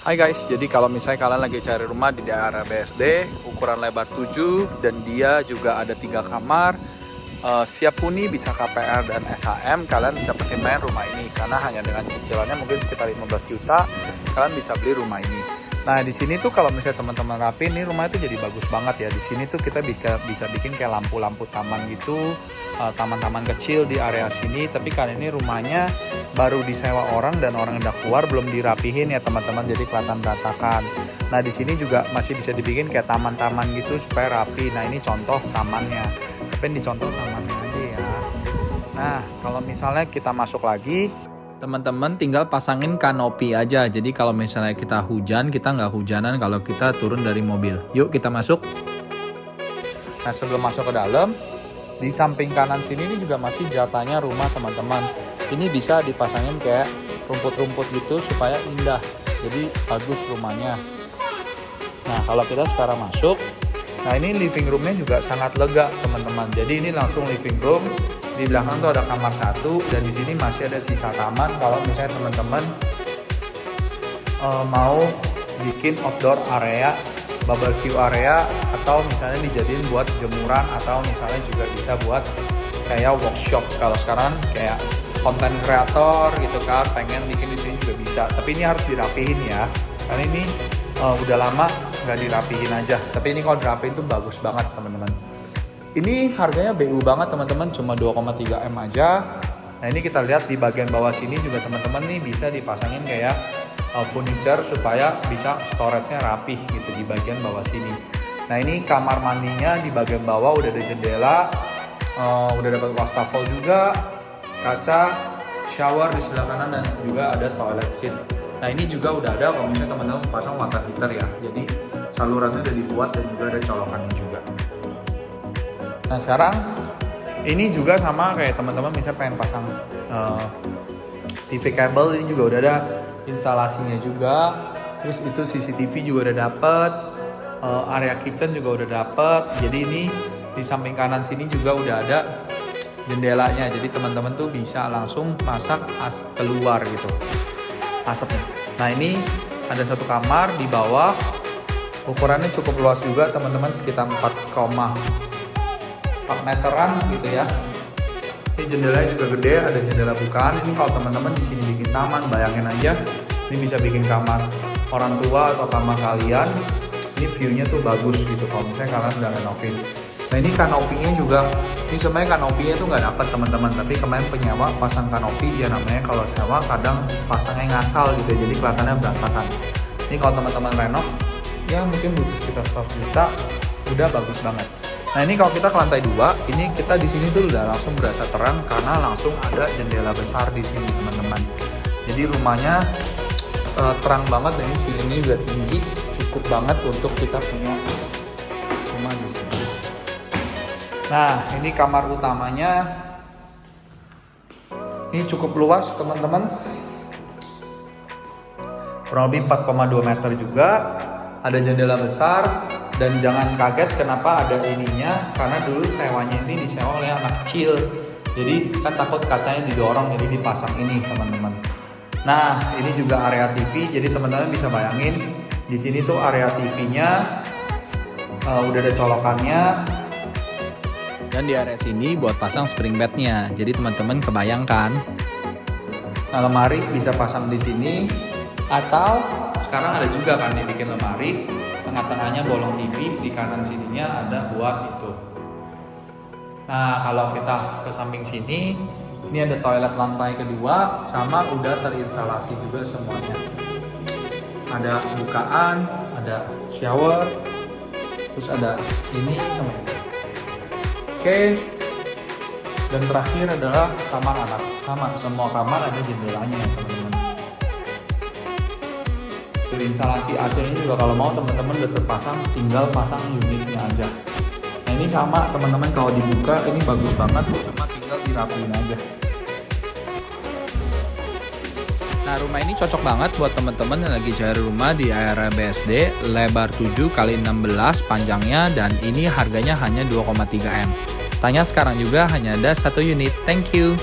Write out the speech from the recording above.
Hai guys, jadi kalau misalnya kalian lagi cari rumah di daerah BSD, ukuran lebar 7 dan dia juga ada 3 kamar, siap huni, bisa KPR dan SHM, kalian bisa pertimbangkan rumah ini karena hanya dengan cicilannya mungkin sekitar 15 juta, kalian bisa beli rumah ini. Nah di sini tuh kalau misalnya teman-teman rapi, ini rumah itu jadi bagus banget ya. Di sini tuh kita bisa bikin kayak lampu-lampu taman gitu, taman-taman kecil di area sini. Tapi kali ini rumahnya baru disewa orang dan orang udah keluar, belum dirapihin ya teman-teman, jadi kelihatan berantakan. Nah di sini juga masih bisa dibikin kayak taman-taman gitu supaya rapi. Nah ini contoh tamannya, tapi ini contoh tamannya aja ya. Nah kalau misalnya kita masuk lagi, teman-teman tinggal pasangin kanopi aja. Jadi kalau misalnya kita hujan, kita nggak hujanan kalau kita turun dari mobil. Yuk kita masuk. Nah sebelum masuk ke dalam, di samping kanan sini ini juga masih jatahnya rumah teman-teman. Ini bisa dipasangin kayak rumput-rumput gitu supaya indah. Jadi bagus rumahnya. Nah kalau kita sekarang masuk, nah ini living roomnya juga sangat lega teman-teman. Jadi ini langsung living room. Di belakang tuh ada kamar satu dan di sini masih ada sisa taman. Kalau misalnya teman-teman mau bikin outdoor area, barbecue area, atau misalnya dijadiin buat jemuran, atau misalnya juga bisa buat kayak workshop. Kalau sekarang kayak konten kreator gitu kan, pengen bikin di sini juga bisa. Tapi ini harus dirapihin ya, karena ini udah lama nggak dirapihin aja. Tapi ini kalau dirapihin tuh bagus banget teman-teman. Ini harganya BU banget teman-teman, cuma 2,3 M aja. Nah ini kita lihat di bagian bawah sini juga teman-teman nih bisa dipasangin kayak furniture supaya bisa storage-nya rapih gitu di bagian bawah sini. Nah ini kamar mandinya di bagian bawah udah ada jendela, udah dapat wastafel juga, kaca, shower di sebelah kanan dan juga ada toilet seat. Nah ini juga udah ada kalau misalnya teman-teman pasang water heater ya. Jadi salurannya udah dibuat dan juga ada colokannya juga. Nah sekarang ini juga sama kayak teman-teman misalnya pengen pasang TV kabel, ini juga udah ada instalasinya juga. Terus itu CCTV juga udah dapet, area kitchen juga udah dapet. Jadi ini di samping kanan sini juga udah ada jendelanya. Jadi teman-teman tuh bisa langsung masak keluar gitu asapnya. Nah ini ada satu kamar di bawah, ukurannya cukup luas juga teman-teman, sekitar 4 meteran gitu ya. Ini jendelanya juga gede, ada jendela bukaan. Ini kalau teman-teman di sini bikin taman, bayangin aja, ini bisa bikin kamar orang tua atau kamar kalian. Ini view-nya tuh bagus gitu kalau misalnya kalian udah renovin. Nah ini kanopinya juga, ini sebenarnya kanopinya tuh nggak dapat teman-teman, tapi kemarin penyewa pasang kanopi ya, namanya kalau sewa kadang pasangnya ngasal gitu, jadi kelihatannya berantakan. Ini kalau teman-teman renov, ya mungkin butuh sekitar 100 juta, udah bagus banget. Nah ini kalau kita ke lantai 2, ini kita di sini tuh udah langsung berasa terang karena langsung ada jendela besar di sini teman-teman. Jadi rumahnya terang banget dan ini silingnya juga tinggi, cukup banget untuk kita punya rumah di sini. Nah ini kamar utamanya, ini cukup luas teman-teman, kurang lebih 4,2 meter juga, ada jendela besar. Dan jangan kaget kenapa ada ininya, karena dulu sewanya ini disewa oleh anak kecil. Jadi kan takut kacanya didorong, jadi dipasang ini teman-teman. Nah ini juga area TV, jadi teman-teman bisa bayangin di sini tuh area TV-nya udah ada colokannya. Dan di area sini buat pasang spring bed-nya. Jadi teman-teman kebayangkan. Nah lemari bisa pasang di sini, atau sekarang ada juga kan dibikin lemari. Tengah-tengahnya bolong TV, di kanan sininya ada buat itu. Nah kalau kita ke samping sini, ini ada toilet lantai kedua, sama udah terinstalasi juga semuanya. Ada bukaan, ada shower, terus ada ini sama ini. Oke. Dan terakhir adalah kamar anak. Sama, semua kamar ada jendelanya ya teman-teman. Instalasi AC-nya juga kalau mau teman-teman udah terpasang, tinggal pasang unitnya aja. Nah ini sama teman-teman, kalau dibuka ini bagus banget, cuma tinggal dirapiin aja. Nah rumah ini cocok banget buat teman-teman yang lagi cari rumah di area BSD, lebar 7 x 16 panjangnya, dan ini harganya hanya 2,3 M. Tanya sekarang juga, hanya ada satu unit. Thank you.